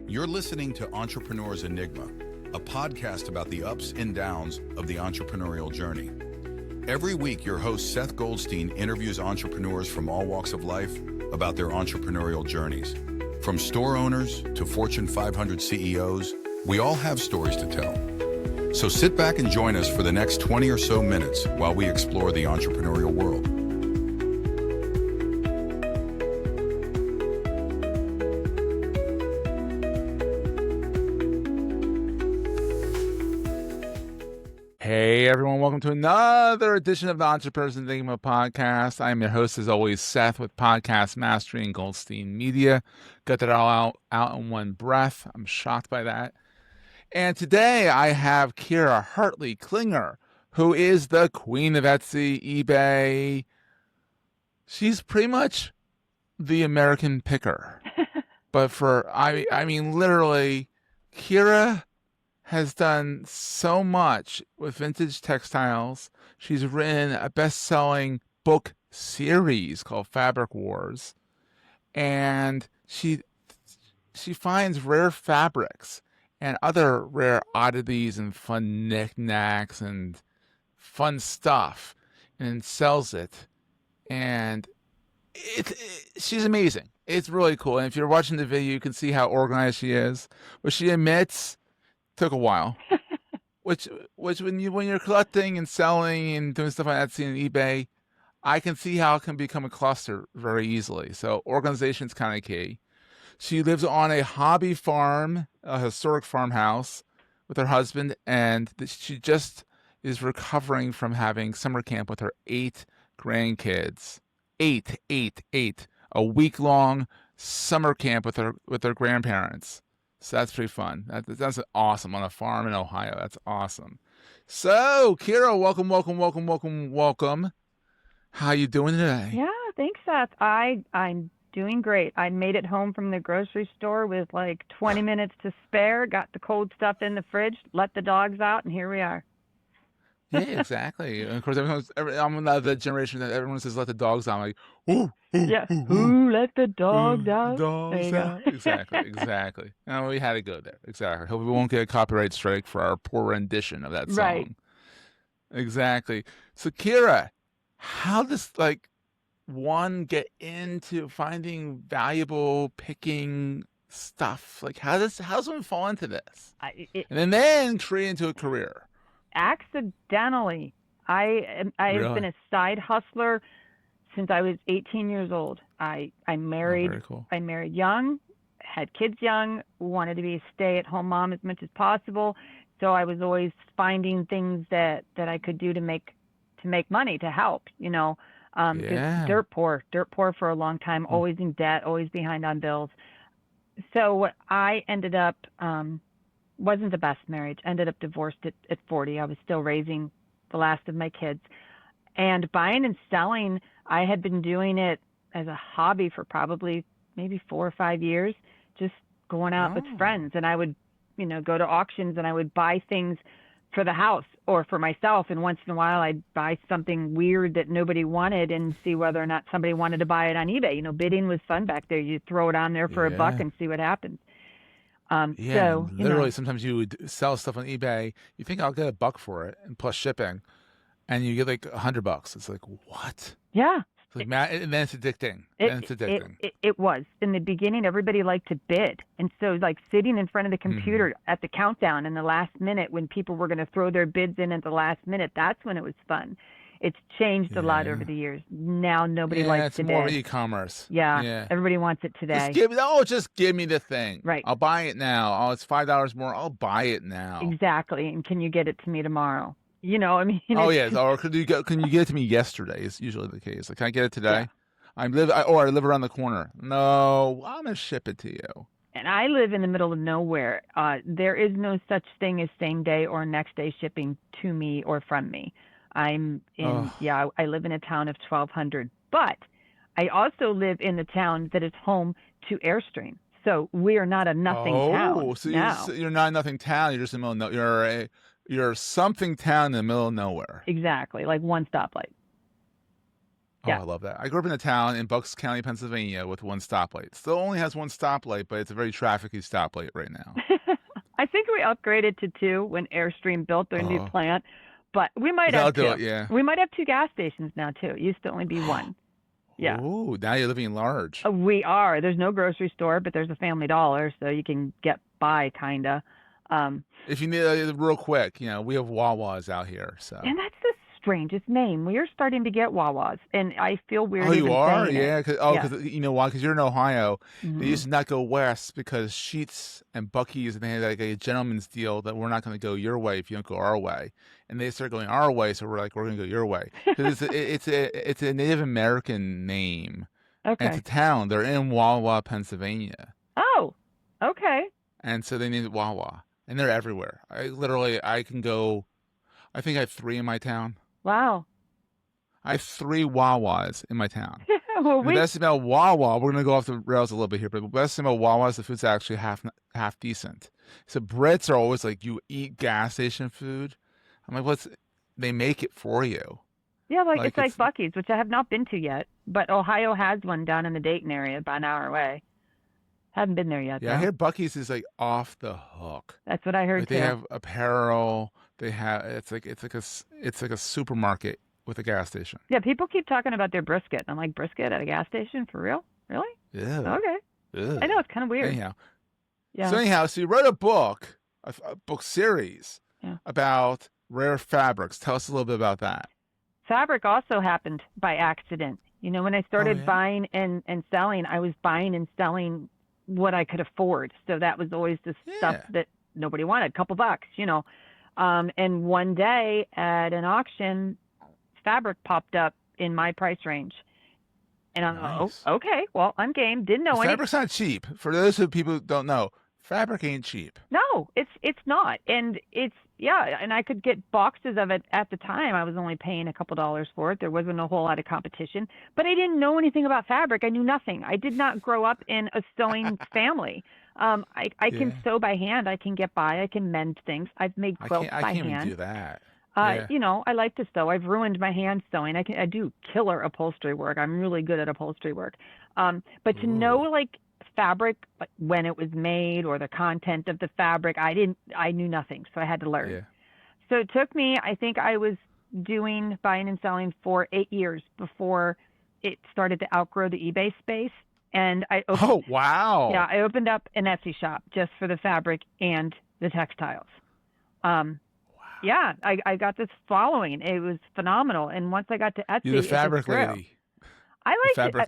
You're listening to Entrepreneur's Enigma, a podcast about the ups and downs of the entrepreneurial journey. Every week, your host Seth Goldstein interviews entrepreneurs from all walks of life about their entrepreneurial journeys. From store owners to Fortune 500 CEOs, we all have stories to tell. So sit back and join us for the next 20 or so minutes while we explore the entrepreneurial world. Hey everyone, welcome to another edition of the Entrepreneur's Enigma podcast. I'm your host as always, Seth, with Podcast Mastery and Goldstein Media. Got that all out in one breath. I'm shocked by that. And today I have Kira Hartley Klinger, who is the queen of Etsy, eBay. She's pretty much the American picker. But I mean, literally, Kira has done so much with vintage textiles. She's written a best-selling book series called Fabric Wars, and she finds rare fabrics and other rare oddities and fun knickknacks and fun stuff, and sells it. And she's amazing. It's really cool. And if you're watching the video, you can see how organized she is. But she admits took a while, which when you're collecting and selling and doing stuff on Etsy and eBay, I can see how it can become a cluster very easily. So organization's kind of key. She lives on a hobby farm, a historic farmhouse, with her husband, and she just is recovering from having summer camp with her 8 grandkids. Eight. A week-long summer camp with her grandparents. So that's pretty fun. That's awesome, on a farm in Ohio. That's awesome. So, Kira, welcome. How you doing today? Yeah, thanks, Seth. I'm doing great. I made it home from the grocery store with like 20 minutes to spare, got the cold stuff in the fridge, let the dogs out, and here we are. Yeah, exactly. And of course, I'm of the generation that everyone says, let the dogs out. I'm like, ooh. Yeah. Ooh, let the dogs out. Dogs out. Exactly. And we had to go there. Exactly. Hope we won't get a copyright strike for our poor rendition of that song. Right. Exactly. So, Kira, how does one get into finding valuable picking stuff? Like, how does one fall into this? And then create into a career? Accidentally. I've Really? been a side hustler since I was 18 years old. I married. Very cool. I married young, had kids young, wanted to be a stay-at-home mom as much as possible. So I was always finding things that I could do to make money, to help. Yeah. Dirt poor for a long time, always in debt, always behind on bills. So what I ended up wasn't the best marriage. Ended up divorced at 40. I was still raising the last of my kids. And buying and selling, I had been doing it as a hobby for probably maybe 4 or 5 years, just going out with friends. And I would, go to auctions and I would buy things for the house or for myself. And once in a while, I'd buy something weird that nobody wanted and see whether or not somebody wanted to buy it on eBay. Bidding was fun back there. You throw it on there for $1 and see what happens. So literally, sometimes you would sell stuff on eBay. You think I'll get $1 for it, and plus shipping, and you get like $100. It's like, what? Yeah. It's like, and then it's addicting. It was. In the beginning, everybody liked to bid, and so like sitting in front of the computer at the countdown in the last minute when people were going to throw their bids in at the last minute, that's when it was fun. It's changed a lot over the years. Now nobody likes to bid. It's more e-commerce. Yeah. Everybody wants it today. Just give me the thing. Right. I'll buy it now. Oh, it's $5 more. I'll buy it now. Exactly. And can you get it to me tomorrow? Oh yes. Or can you get it to me yesterday? Is usually the case. Like, can I get it today? Yeah. I live around the corner. No, I'm gonna ship it to you. And I live in the middle of nowhere. There is no such thing as same day or next day shipping to me or from me. I live in a town of 1,200, but I also live in the town that is home to Airstream. So we are not a nothing town. So you're not a nothing town. You're just in the middle of you're something town in the middle of nowhere. Exactly, like one stoplight. Oh, I love that. I grew up in a town in Bucks County, Pennsylvania, with one stoplight. Still only has one stoplight, but it's a very trafficy stoplight right now. I think we upgraded to 2 when Airstream built their new Oh, plant, but we might that'll have do 2. it. Yeah. We might have 2 gas stations now too. It used to only be 1. Yeah. Ooh, now you're living large. We are. There's no grocery store, but there's a Family Dollar, so you can get by kinda. If you need real quick, we have Wawas out here. So. And that's the strangest name. We are starting to get Wawas, and I feel weird Oh, you even are? saying Yeah. it. Because you know why? Because you're in Ohio. They used Mhm. to not go west because Sheetz and Buc-ee's, and they had like a gentleman's deal that we're not going to go your way if you don't go our way. And they started going our way, so we're like, we're going to go your way. Because it's a Native American name. And it's Okay. a town. They're in Wawa, Pennsylvania. Oh, okay. And so they named it Wawa. And they're everywhere. I can go, I think I have 3 in my town. Wow. I have 3 Wawas in my town. Well, The best thing about Wawa, we're going to go off the rails a little bit here, but the best thing about Wawa is the food's actually half decent. So Brits are always like, you eat gas station food. I'm like, they make it for you. yeah, like Like it's like Buc-ee's, which I have not been to yet, but Ohio has one down in the Dayton area, about an hour away. Haven't been there yet, Yeah, I though. hear Buc-ee's is like off the hook. That's what I heard Like too. they have apparel. They have it's like a supermarket with a gas station. Yeah, people keep talking about their brisket. I'm like, brisket at a gas station? For real? Really? Yeah. Okay. I know, it's kind of weird. Anyhow, Yeah. so you wrote a book, a book series Yeah. about rare fabrics. Tell us a little bit about that. Fabric also happened by accident. When I started yeah? buying and selling, I was buying and selling what I could afford. So that was always the stuff Yeah. that nobody wanted, couple bucks. And one day at an auction, fabric popped up in my price range. And I'm like, Nice. oh, okay, well, I'm game. Didn't know any. Fabric's not cheap. For those people who don't know, fabric ain't cheap. No, it's not. And and I could get boxes of it at the time. I was only paying a couple dollars for it. There wasn't a whole lot of competition, but I didn't know anything about fabric. I knew nothing. I did not grow up in a sewing family. I can Yeah. sew by hand. I can get by. I can mend things. I've made quilts I by can't even hand. do that. I like to sew. I've ruined my hand sewing. I do killer upholstery work. I'm really good at upholstery work. But to know like fabric, like when it was made or the content of the fabric, I knew nothing. So I had to learn. Yeah. So it took me, I think I was doing buying and selling for 8 years before it started to outgrow the eBay space. And I Oh, wow. I opened up an Etsy shop just for the fabric and the textiles. Yeah, I got this following. It was phenomenal. And once I got to Etsy, You're the it fabric just grew. lady. I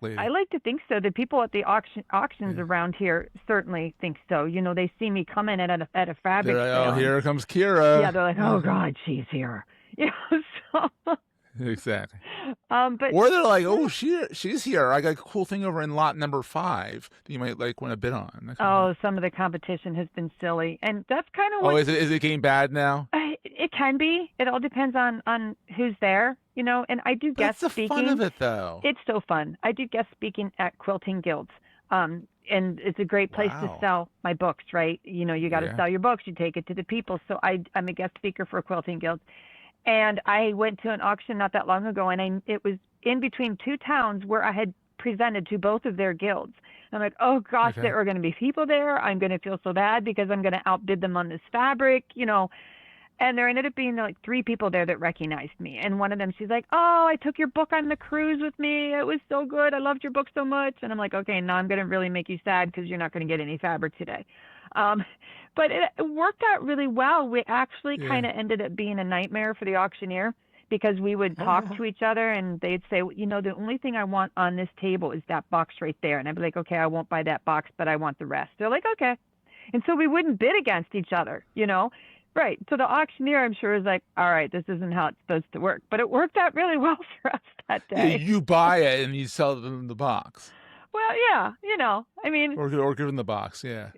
lady. like to think so. The people at the auctions Yeah. around here certainly think so. They see me come in at a fabric They're like, sale. oh, here comes Kira. Yeah, they're like, oh God, she's here. So Exactly. but Or they're like, oh, she's here. I got a cool thing over in lot number 5 that you might like want to bid on. That kind of thing. some of the competition has been silly, and that's kind of Oh, what is it getting bad now? it can be. It all depends on who's there, And I do guest That's the speaking. fun of it, though. It's so fun. I do guest speaking at quilting guilds. And it's a great place to Wow. sell my books, right? You got to Yeah. sell your books. You take it to the people. So I'm a guest speaker for quilting guilds. And I went to an auction not that long ago, and it was in between 2 towns where I had presented to both of their guilds. And I'm like, oh gosh, Okay. there are going to be people there. I'm going to feel so bad because I'm going to outbid them on this fabric, And there ended up being like 3 people there that recognized me. And one of them, she's like, oh, I took your book on the cruise with me. It was so good. I loved your book so much. And I'm like, okay, now I'm going to really make you sad because you're not going to get any fabric today. But it worked out really well. We actually Yeah. kind of ended up being a nightmare for the auctioneer because we would talk to each other and they'd say, the only thing I want on this table is that box right there. And I'd be like, okay, I won't buy that box, but I want the rest. They're like, okay. And so we wouldn't bid against each other, Right. So the auctioneer, I'm sure, is like, all right, this isn't how it's supposed to work. But it worked out really well for us that Yeah, day. you buy it and you sell them the box. Well, yeah, I mean, Or give them the box, yeah.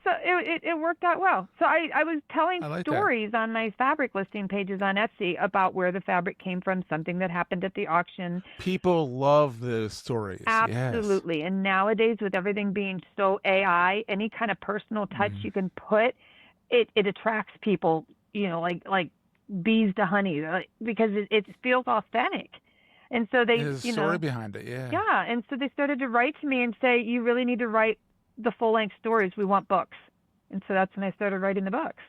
so it worked out well. So I was telling I like that. stories on my fabric listing pages on Etsy about where the fabric came from, something that happened at the auction. People love those stories. Absolutely. And nowadays, with everything being so AI, any kind of personal touch you can put, it attracts people, like bees to honey, because it feels authentic. And so they, There's a story behind it, yeah. Yeah. And so they started to write to me and say, you really need to write the full length stories. We want books. And so that's when I started writing the books.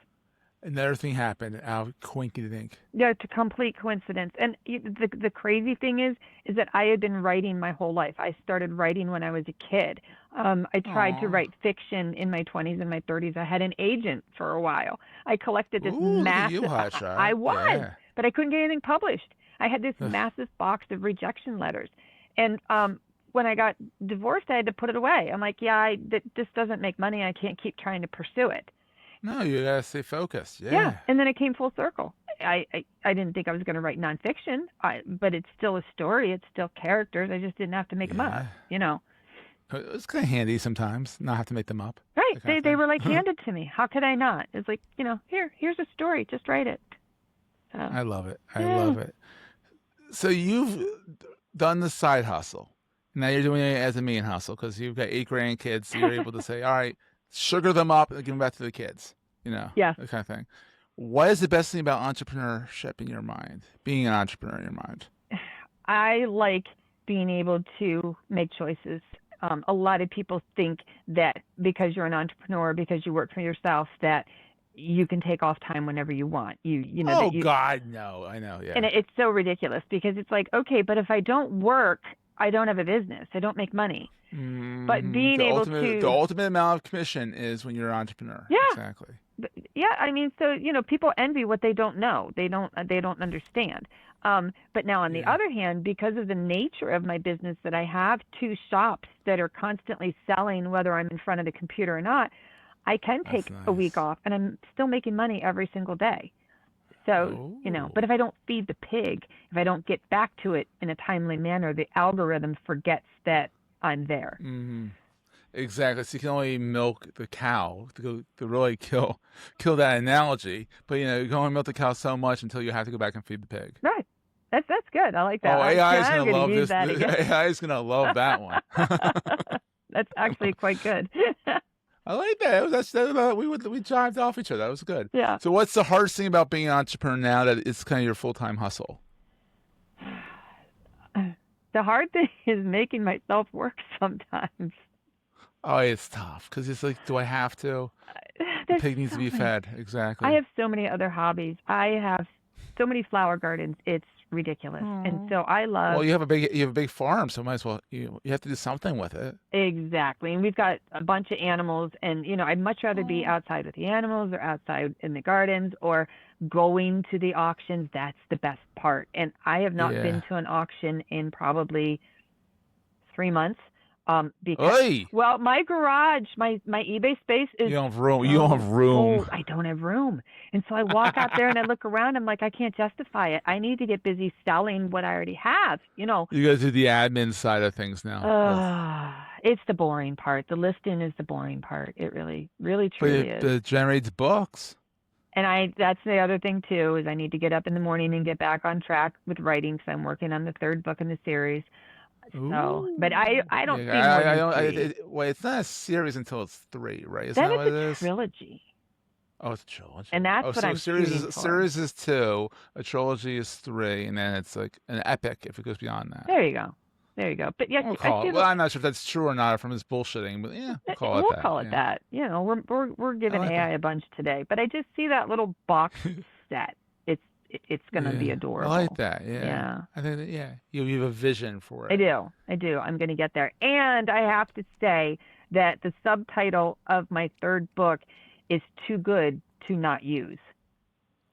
Another thing happened. How quinky think. Yeah, it's a complete coincidence. And the crazy thing is that I had been writing my whole life. I started writing when I was a kid. I tried to write fiction in my 20s and my 30s. I had an agent for a while. I collected this massive. I was, yeah. But I couldn't get anything published. I had this massive box of rejection letters, and when I got divorced, I had to put it away. I'm like, this doesn't make money. I can't keep trying to pursue it. No, you gotta stay focused. Yeah. Yeah, and then it came full circle. I didn't think I was going to write nonfiction, but it's still a story. It's still characters. I just didn't have to make them up. It's kind of handy sometimes not have to make them up. Right. They were like handed to me. How could I not? It's like, here's a story. Just write it. So, I love it. I love it. So you've done the side hustle. Now you're doing it as a main hustle because you've got 8 grandkids. So you're able to say, all right, sugar them up and give them back to the kids. Yeah. That kind of thing. What is the best thing about entrepreneurship in your mind? Being an entrepreneur in your mind? I like being able to make choices. A lot of people think that because you're an entrepreneur, because you work for yourself, that you can take off time whenever you want. God, no. I know, yeah. And it's so ridiculous because it's like, okay, but if I don't work, I don't have a business. I don't make money. But being the ultimate amount of commission is when you're an entrepreneur. Yeah. Exactly. Yeah, I mean, so people envy what they don't know. They don't understand. But now on the other hand, because of the nature of my business, that I have 2 shops that are constantly selling, whether I'm in front of the computer or not, I can take a week off, and I'm still making money every single day. So, but if I don't feed the pig, if I don't get back to it in a timely manner, the algorithm forgets that I'm there. Mm-hmm. Exactly. So you can only milk the cow to really kill that analogy. But you can only milk the cow so much until you have to go back and feed the pig. Right. That's good. I like that. Oh, AI is going to love this. AI is going to love that one. That's actually quite good. I like that. We jived off each other. That was good. Yeah. So what's the hardest thing about being an entrepreneur now that it's kind of your full-time hustle? The hard thing is making myself work sometimes. Oh, it's tough because it's like, do I have to? The pig needs to be fed. Exactly. I have so many other hobbies. I have so many flower gardens. It's ridiculous. And so I love. Well, you have a big farm, so might as well you have to do something with it. Exactly. And we've got a bunch of animals, and I'd much rather be outside with the animals or outside in the gardens or going to the auctions. That's the best part. And I have not been to an auction in probably 3 months. Because my garage, my eBay space is. You don't have room. You don't have room. Oh, I don't have room, and so I walk out there and I look around. I'm like, I can't justify it. I need to get busy selling what I already have. You got to do the admin side of things now. It's the boring part. The listing is the boring part. It really, really, truly is. But it generates books. And that's the other thing too, is I need to get up in the morning and get back on track with writing. So I'm working on the 3rd book in the series. So, but I don't see more than 3. Wait, it's not a series until it's 3, right? Is that what it is? It's a trilogy. Oh, it's a trilogy. And that's what I'm shooting for. Series is 2, a trilogy is 3, and then it's like an epic if it goes beyond that. There you go. But yes, I'm not sure if that's true or not from his bullshitting, but we'll call it that. We'll call it that. We're giving AI a bunch today, but I just see that little box set. It's going to be adorable. I like that. Yeah. I think that, you have a vision for it. I do. I'm going to get there. And I have to say that the subtitle of my 3rd book is too good to not use.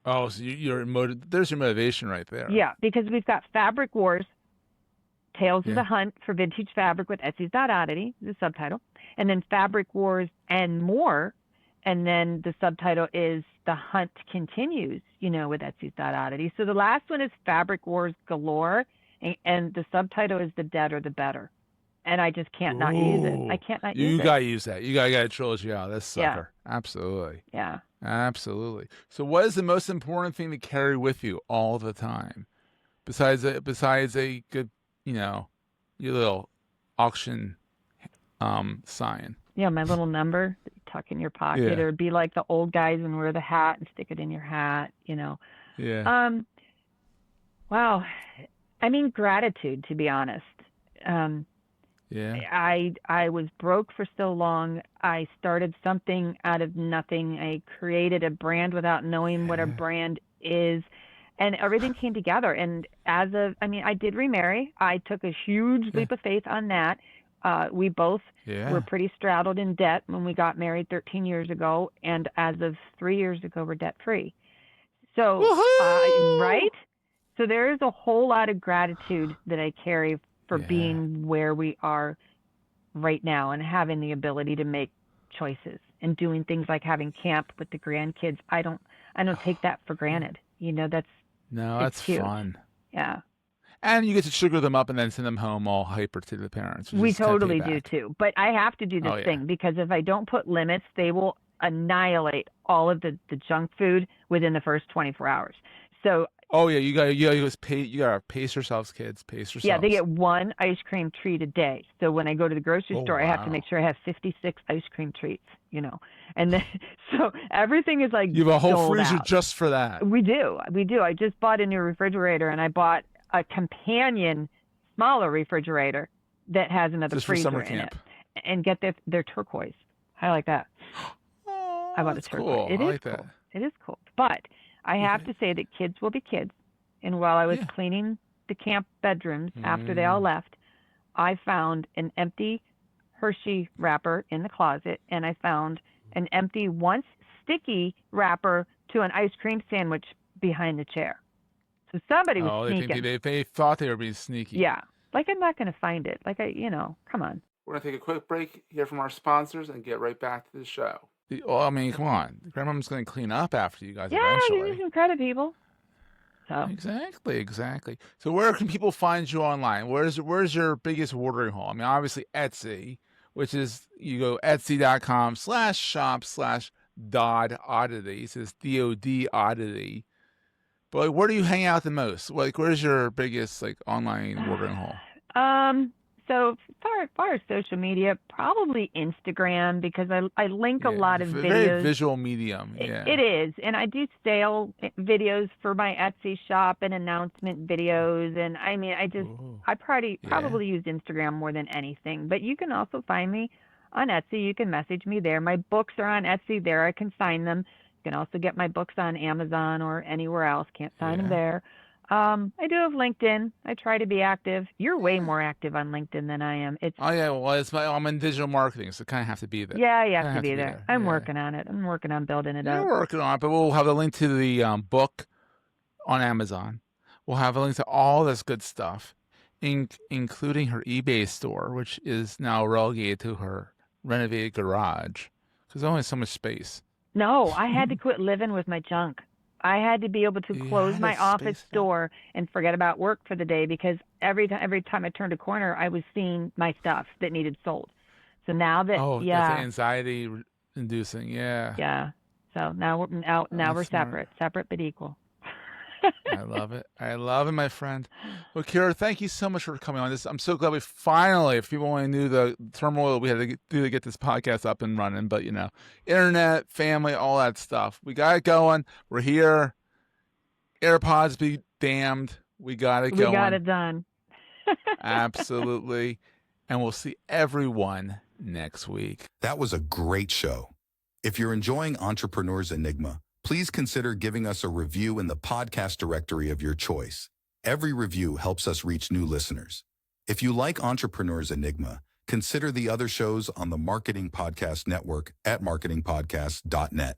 Oh, so there's your motivation right there. Yeah, because we've got Fabric Wars, Tales of the Hunt for Vintage Fabric with Etsy's.oddity, the subtitle, and then Fabric Wars and More. And then the subtitle is The Hunt Continues, with Etsy's.oddity. So the last one is Fabric Wars Galore, and the subtitle is The Deader the Better. And I just can't not use it. I can't not use it. You got to use that. You got to get a trilogy out of this sucker. Yeah. Absolutely. Yeah. Absolutely. So what is the most important thing to carry with you all the time? Besides a good, your little auction sign. Yeah, my little number that you tuck in your pocket, or be like the old guys and wear the hat and stick it in your hat, Yeah. Wow. I mean, gratitude, to be honest. Um, Yeah. I was broke for so long. I started something out of nothing. I created a brand without knowing what a Yeah. brand is. And everything came together. And I did remarry. I took a huge Yeah. leap of faith on that. We both were Yeah. pretty straddled in debt when we got married 13 years ago. And as of 3 years ago, we're debt free. So, Woohoo! right? So there is a whole lot of gratitude that I carry for Yeah. being where we are right now and having the ability to make choices and doing things like having camp with the grandkids. I don't take that for granted. No, It's that's huge. fun. Yeah. And you get to sugar them up and then send them home all hyper to the parents, which We is kind of totally do payback. too. But I have to do this Oh yeah. thing because if I don't put limits, they will annihilate all of the junk food within the first 24 hours. So Oh yeah. You gotta just pay. You gotta pace yourselves, kids. Pace yeah, they yourselves. get one ice cream treat a day. So when I go to the grocery Oh store, I have to make wow. sure I have 56 ice cream treats. And then so everything is like You have a whole sold freezer out. just for that. We do. I just bought a new refrigerator and I bought a companion smaller refrigerator that has another Just for freezer summer in camp. it. And get this, they're turquoise. I like that. Oh, I bought a that's turquoise. cool. It I is like that. cool. It is cool. But I have to say that kids will be kids. And while I was Yeah. cleaning the camp bedrooms after they all Mm. left, I found an empty Hershey wrapper in the closet, and I found an empty, once sticky wrapper to an ice cream sandwich behind the chair. So somebody was Oh, sneaking. they thought they were being sneaky. Yeah. Like I'm not going to find it. Come on. We're gonna take a quick break, hear from our sponsors, and get right back to the show. Oh, I mean, come on. Grandmom's gonna clean up after you guys Yeah, give me eventually. some credit, people. So Exactly. So where can people find you online? Where's your biggest watering hole? I mean, obviously Etsy, which is you go etsy.com/shop/Dodd Oddity. It says DOD Oddity. But like, where do you hang out the most? Like, where's your biggest like online watering hole? So far as social media, probably Instagram because I link a Yeah, lot of it's a very videos. visual medium. It Yeah. is, and I do sale videos for my Etsy shop and announcement videos, and I mean, Ooh. I Yeah. probably use Instagram more than anything. But you can also find me on Etsy. You can message me there. My books are on Etsy. There, I can sign them. You can also get my books on Amazon or anywhere else. Can't sign them Yeah. there. I do have LinkedIn. I try to be active. You're way Yeah. more active on LinkedIn than I am. Oh yeah, well, I'm in digital marketing, so kind of have to be there. Yeah, you have Kinda to be there. I'm Yeah. working on it. I'm working on building it You're up. working on it, but we'll have a link to the book on Amazon. We'll have a link to all this good stuff, including her eBay store, which is now relegated to her renovated garage because there's only so much space. No, I had to quit living with my junk. I had to be able to You close had my to office space it out. door and forget about work for the day because every time I turned a corner, I was seeing my stuff that needed sold. So now that Oh, that's anxiety inducing. Yeah. yeah. So now we're That's smart. separate but equal. I love it. I love it, my friend. Well, Kira, thank you so much for coming on this. I'm so glad we finally, if people only knew the turmoil we had to do to get this podcast up and running, but internet, family, all that stuff. We got it going. We're here. AirPods be damned. We got it going. We got it done. Absolutely. And we'll see everyone next week. That was a great show. If you're enjoying Entrepreneur's Enigma, please consider giving us a review in the podcast directory of your choice. Every review helps us reach new listeners. If you like Entrepreneur's Enigma, consider the other shows on the Marketing Podcast Network at marketingpodcast.net.